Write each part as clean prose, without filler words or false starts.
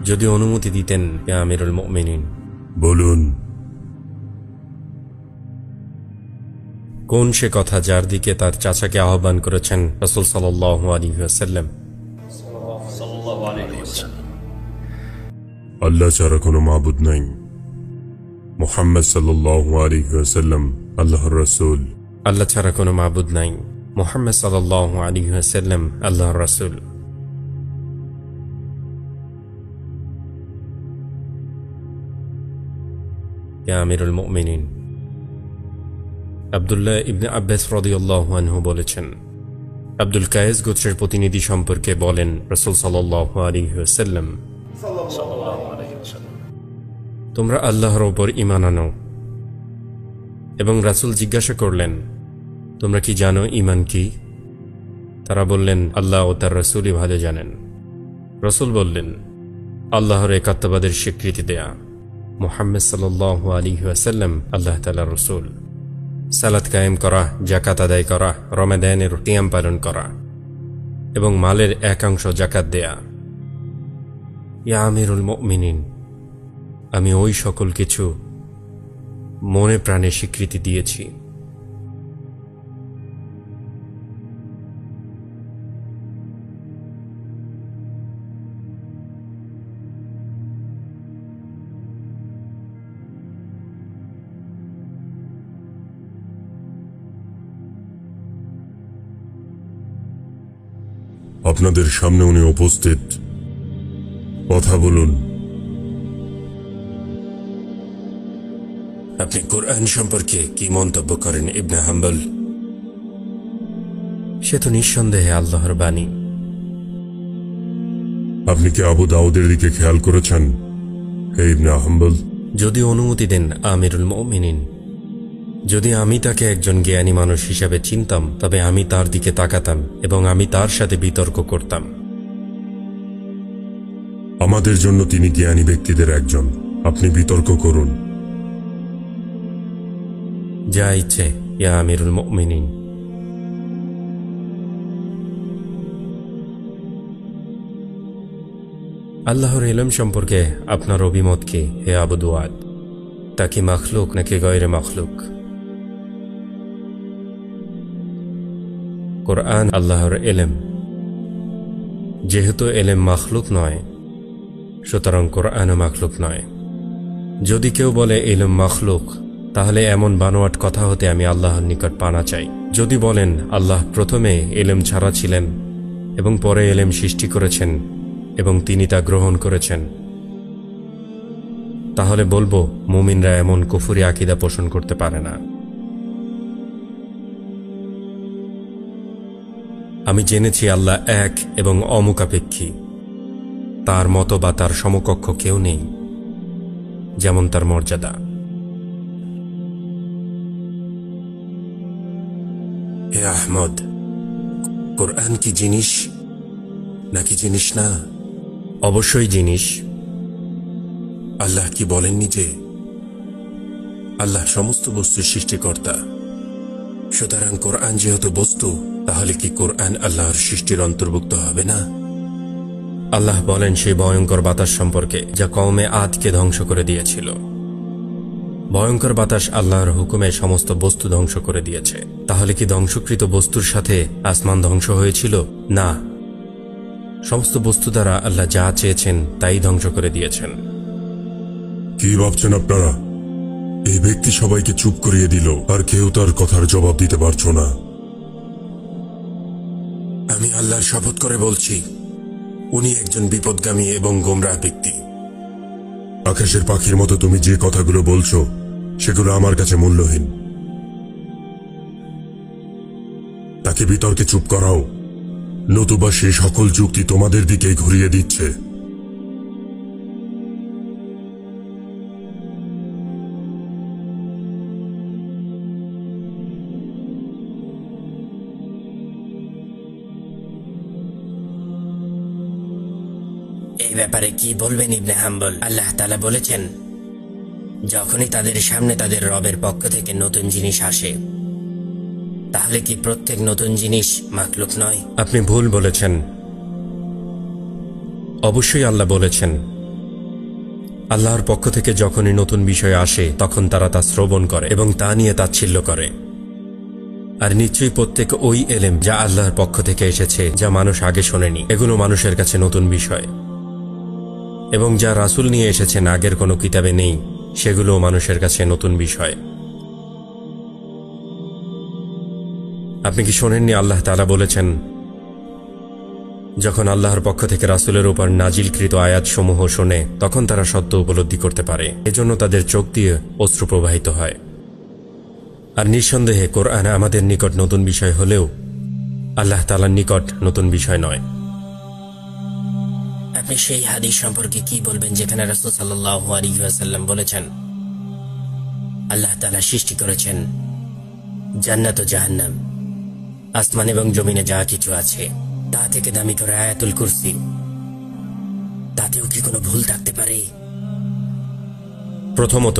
যদি অনুমতি দিতেন ইয়া আমিরুল মুমিনিন। বলুন। কোন সে কথা যার দিকে তার চাচাকে আহ্বান করেছেন রাসূল সাল্লাল্লাহু আলাইহি ওয়াসাল্লাম? আল্লাহ ছাড়া কোনো মাবুদ নাই। মুহাম্মদ সাল্লাল্লাহু আলাইহি ওয়াসাল্লাম আল্লাহর রাসূল। আল্লাহ ছাড়া কোনো মাবুদ নাই, মুহাম্মদ সাল্লাল্লাহু আলাইহি ওয়াসাল্লাম আল্লাহর রাসূল। ইয়া আমিরুল মুমিনিন। আব্দুল্লাহ ইবনে আব্বাস রাদিয়াল্লাহু আনহু বলেছেন, আব্দুল কায়েস গোত্রের প্রতিনিধি সম্পর্কে বলেন রাসূল সাল্লাল্লাহু আলাইহি ওয়াসাল্লাম, তোমরা আল্লাহর উপর ঈমান আনো। এবং রাসূল জিজ্ঞাসা করলেন, তোমরা কি জানো ঈমান কি? তারা বললেন, আল্লাহ ও তার রাসূলই ভালো জানেন। রাসূল বললেন, আল্লাহর একাত্মবাদের স্বীকৃতি দেয়া, মুহাম্মদ সাল্লাল্লাহু আলাইহি ওয়াসাল্লাম আল্লাহ তাআলার রাসূল, সালাত কায়েম করা, যাকাত আদায় করা, রমাদানের কিয়াম পালন করা এবং মালের একাংশ যাকাত দেয়া। ইয়া আমিরুল মুমিনিন, আমি ওই সকল কিছু মনে প্রাণে স্বীকৃতি দিয়েছি। আপনাদের সামনে উনি উপস্থিত, কথা বলুন। আপনি কোরআন সম্পর্কে কি মন্তব্য করেন ইবনে হাম্বল? সে তো নিঃসন্দেহে আল্লাহর বাণী। আপনি কি আবু দাউদের দিকে খেয়াল করেছেন হে ইবনে হাম্বল? যদি অনুমতি দেন আমিরুল মুমিনিন, যদি আমি তাকে একজন জ্ঞানী মানুষ হিসাবে চিনতাম তবে আমি তার দিকে তাকাতাম এবং আমি তার সাথে বিতর্ক করতাম। আমাদের জন্য তিনি জ্ঞানী ব্যক্তিদের একজন, আপনি বিতর্ক করুন। যা ইচ্ছে ইয়া আমিরুল মুমিনিন। আল্লাহর ইলম সম্পর্কে আপনার অভিমত কি হে আবু দুআদ? তা কি মাখলুক নাকি গয়রে মাখলুক? কোরআন আল্লাহর ইলম, যেহেতু ইলম মাখলুক নয় সুতরাং কোরআনও মাখলুক নয়। যদি কেউ বলে ইলম মাখলুক, তাহলে এমন বানোয়াট কথা হতে আমি আল্লাহর নিকট পানা চাই। যদি বলেন আল্লাহ প্রথমে ইলম ছাড়া ছিলেন এবং পরে ইলম সৃষ্টি করেছেন এবং তিনি তা গ্রহণ করেছেন, তাহলে বলবো মুমিনরা এমন কুফরি আকীদা পোষণ করতে পারে না। আমি জেনেছি আল্লাহ এক এবং অমুখাপেক্ষী, তার মতো বা তার সমকক্ষ কেউ নেই, যেমন তার মর্যাদা। হে আহমদ, কোরআন কি জিনিস নাকি জিনিস না? অবশ্যই জিনিস। আল্লাহ কি বলেননি যে আল্লাহ সমস্ত বস্তুর সৃষ্টিকর্তা? সুতরাং কোরআন যেহেতু বস্তু, তাহলে কি কোরআন আল্লাহর সৃষ্টির অন্তর্ভুক্ত হবে না? আল্লাহ বলেন সেই ভয়ঙ্কর বাতাস সম্পর্কে যা কওমে আদকে ধ্বংস করে দিয়েছিল। ভয়ঙ্কর বাতাস আল্লাহর হুকুমে সমস্ত বস্তু ধ্বংস করে দিয়েছে। তাহলে কি ধ্বংসকৃত বস্তুর সাথে আসমান ধ্বংস হয়েছিল? না, সমস্ত বস্তু দ্বারা আল্লাহ যা চেয়েছেন তাই ধ্বংস করে দিয়েছেন। কি ভাবছেন আপনারা? এই ব্যক্তি সবাইকে চুপ করিয়ে দিল, আর কেউ তার কথার জবাব দিতে পারছ না। আমি আল্লাহর শপথ করে বলছি, উনি একজন বিপদগামী এবং গোমরাহ ব্যক্তি। আকাশের পাখির মতো তুমি যে কথাগুলো বলছো সেগুলো আমার কাছে মূল্যহীন। তাকে বিতর্কে চুপ করাও, নতুবা সে সকল যুক্তি তোমাদের দিকেই ঘুরিয়ে দিচ্ছে। এই ব্যাপারে কি বলবেন ইবনে হাম্বল? আল্লাহ তাআলা বলেছেন, যখনই তাদের সামনে তাদের রবের পক্ষ থেকে নতুন জিনিস আসে, তাহলে কি প্রত্যেক নতুন জিনিস মাখলুক নয়? আপনি ভুল বলেছেন। অবশ্যই আল্লাহ বলেছেন, আল্লাহর পক্ষ থেকে যখনই নতুন বিষয় আসে তখন তারা তা শ্রবণ করে এবং তা নিয়ে তাচ্ছিল্য করে। আর নিশ্চয়ই প্রত্যেক ওই এলেম যা আল্লাহর পক্ষ থেকে এসেছে, যা মানুষ আগে শোনেনি, এগুলো মানুষের কাছে নতুন বিষয়। এবং যা রাসূল নিয়ে এসেছেন আগের কোনো কিতাবে নেই, সেগুলো মানুষের কাছে নতুন বিষয়। আপনি কি শোনেননি আল্লাহ তাআলা বলেছেন, যখন আল্লাহর পক্ষ থেকে রাসূলের উপর নাজিলকৃত আয়াতসমূহ শোনে তখন তারা সত্য উপলব্ধি করতে পারে, এজন্য তাদের চোখ দিয়ে অশ্রু প্রবাহিত হয়। আর নিঃসন্দেহে কোরআন আমাদের নিকট নতুন বিষয় হলেও আল্লাহ তাআলার নিকট নতুন বিষয় নয়। আপনি সেই হাদিস সম্পর্কে কি বলবেন যেখানে রাসূল সাল্লাল্লাহু আলাইহি ওয়াসাল্লাম বলেছেন, আল্লাহ তাআলা সৃষ্টি করেছেন জান্নাত ও জাহান্নাম, আসমান এবং জমিনে যা কিছু আছে, তা থেকে দামি করে আয়াতুল কুরসি, তাতেও কি কোনো ভুল থাকতে পারে? প্রথমত,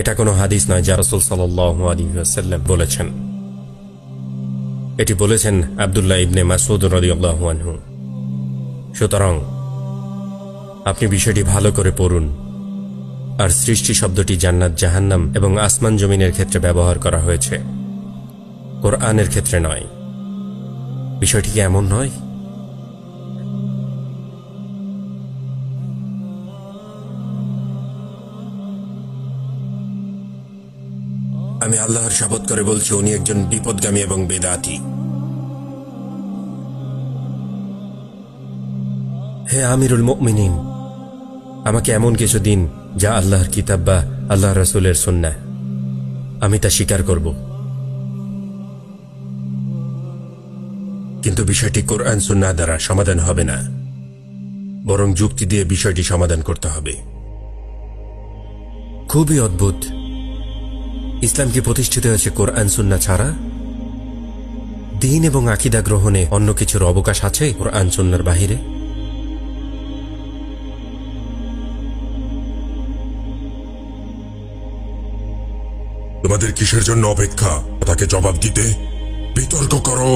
এটা কোনো হাদিস নয় যা রাসূল সাল্লাল্লাহু আলাইহি ওয়াসাল্লাম বলেছেন। এটি বলেছেন আব্দুল্লাহ ইবনে মাসউদ রাদিয়াল্লাহু আনহু। সুতরাং আপনি বিষয়টি ভালো করে পড়ুন। আর সৃষ্টি শব্দটি জান্নাত, জাহান্নাম এবং আসমান জমিনের ক্ষেত্রে ব্যবহার করা হয়েছে, কোরআনের ক্ষেত্রে নয়। বিষয়টি কি এমন নয়? আমি আল্লাহর শপথ করে বলছি, উনি একজন বিপদগামী এবং বেদাতি। হে আমিরুল মুমিনিন, আমাকে এমন কিছু দিন যা আল্লাহর কিতাব বা আল্লাহ রাসূলের সুন্নাহ, আমি তা স্বীকার করব। কিন্তু বিষয়টি কোরআন সুন্নাহ দ্বারা সমাধান হবে না, বরং যুক্তি দিয়ে বিষয়টি সমাধান করতে হবে। খুবই অদ্ভুত। ইসলাম কি প্রতিষ্ঠিত হয়েছে কোরআন সুন্নাহ ছাড়া? দ্বীন এবং আকীদা গ্রহণে অন্য কিছুর অবকাশ আছে কোরআন সুন্নাহর বাহিরে? তোমাদের কিসের জন্য অপেক্ষা? তাকে জবাব দিতে বিতর্ক করো।